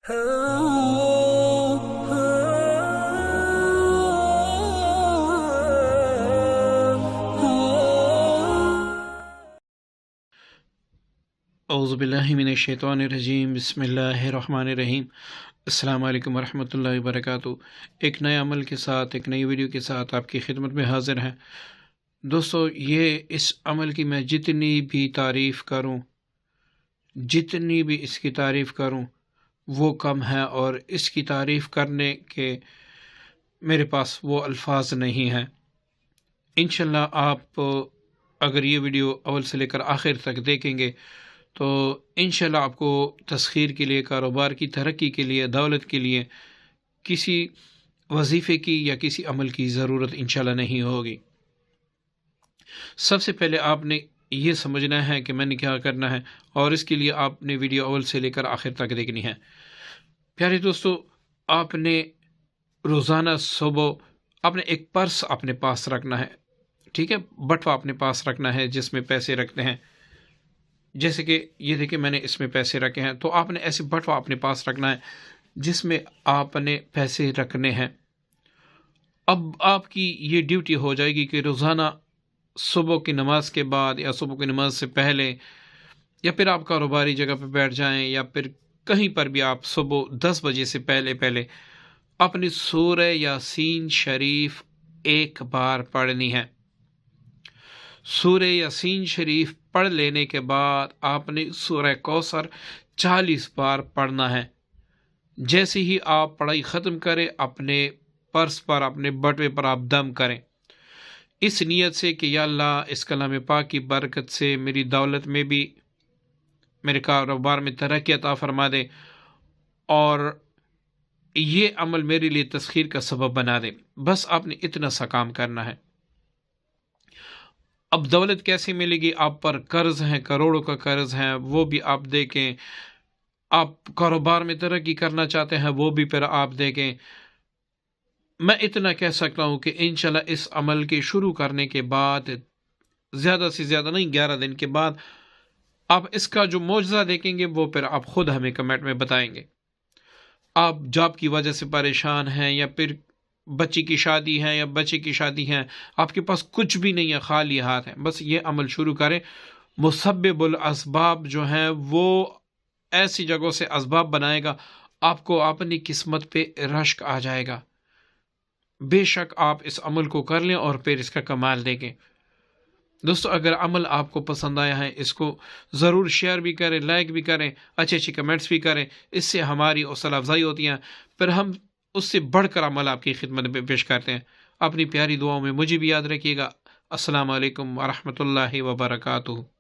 اعوذ باللہ من الشیطان الرجیم، بسم اللہ الرحمن الرحیم۔ السلام علیکم ورحمۃ اللہ وبرکاتہ۔ ایک نئے عمل کے ساتھ، ایک نئی ویڈیو کے ساتھ آپ کی خدمت میں حاضر ہیں۔ دوستو، اس عمل کی میں جتنی بھی تعریف کروں، جتنی بھی اس کی تعریف کروں وہ کم ہے، اور اس کی تعریف کرنے کے میرے پاس وہ الفاظ نہیں ہیں۔ انشاءاللہ آپ اگر یہ ویڈیو اول سے لے کر آخر تک دیکھیں گے تو انشاءاللہ آپ کو تسخیر کے لیے، کاروبار کی ترقی کے لیے، دولت کے لیے کسی وظیفے کی یا کسی عمل کی ضرورت انشاءاللہ نہیں ہوگی۔ سب سے پہلے آپ نے یہ سمجھنا ہے کہ میں نے کیا کرنا ہے، اور اس کے لیے آپ نے ویڈیو اول سے لے کر آخر تک دیکھنی ہے۔ پیارے دوستو، آپ نے روزانہ صبح اپنے ایک پرس اپنے پاس رکھنا ہے، ٹھیک ہے، بٹوا اپنے پاس رکھنا ہے جس میں پیسے رکھتے ہیں۔ جیسے کہ یہ دیکھیں میں نے اس میں پیسے رکھے ہیں، تو آپ نے ایسے بٹوا اپنے پاس رکھنا ہے جس میں آپ نے پیسے رکھنے ہیں۔ اب آپ کی یہ ڈیوٹی ہو جائے گی کہ روزانہ صبح کی نماز کے بعد یا صبح کی نماز سے پہلے، یا پھر آپ کاروباری جگہ پہ بیٹھ جائیں یا پھر کہیں پر بھی آپ صبح 10 بجے سے پہلے اپنی سورہ یاسین شریف ایک بار پڑھنی ہے۔ سورہ یاسین شریف پڑھ لینے کے بعد آپ نے سورہ کوثر 40 بار پڑھنا ہے۔ جیسے ہی آپ پڑھائی ختم کریں، اپنے پرس پر، اپنے بٹوے پر آپ دم کریں، اس نیت سے کہ یا اللہ اس کلام پاک کی برکت سے میری دولت میں بھی، میرے کاروبار میں ترقی عطا فرما دے، اور یہ عمل میرے لیے تسخیر کا سبب بنا دے۔ بس آپ نے اتنا سا کام کرنا ہے۔ اب دولت کیسے ملے گی؟ آپ پر قرض ہیں، کروڑوں کا قرض ہے، وہ بھی آپ دیکھیں۔ آپ کاروبار میں ترقی کرنا چاہتے ہیں، وہ بھی پھر آپ دیکھیں۔ میں اتنا کہہ سکتا ہوں کہ انشاءاللہ اس عمل کے شروع کرنے کے بعد، زیادہ سے زیادہ نہیں 11 دن کے بعد، آپ اس کا جو معجزہ دیکھیں گے وہ پھر آپ خود ہمیں کمنٹ میں بتائیں گے۔ آپ جاب کی وجہ سے پریشان ہیں، یا پھر بچی کی شادی ہے یا بچے کی شادی ہے، آپ کے پاس کچھ بھی نہیں ہے، خالی ہاتھ ہے، بس یہ عمل شروع کریں۔ مسبب الاسباب جو ہیں وہ ایسی جگہوں سے اسباب بنائے گا، آپ کو اپنی قسمت پہ رشک آ جائے گا۔ بے شک آپ اس عمل کو کر لیں اور پھر اس کا کمال دیکھیں۔ دوستو، اگر عمل آپ کو پسند آیا ہے، اس کو ضرور شیئر بھی کریں، لائک بھی کریں، اچھے کمنٹس بھی کریں، اس سے ہماری حوصلہ افزائی ہوتی ہے، پھر ہم اس سے بڑھ کر عمل آپ کی خدمت میں پیش کرتے ہیں۔ اپنی پیاری دعاؤں میں مجھے بھی یاد رکھیے گا۔ السلام علیکم ورحمۃ اللہ وبرکاتہ۔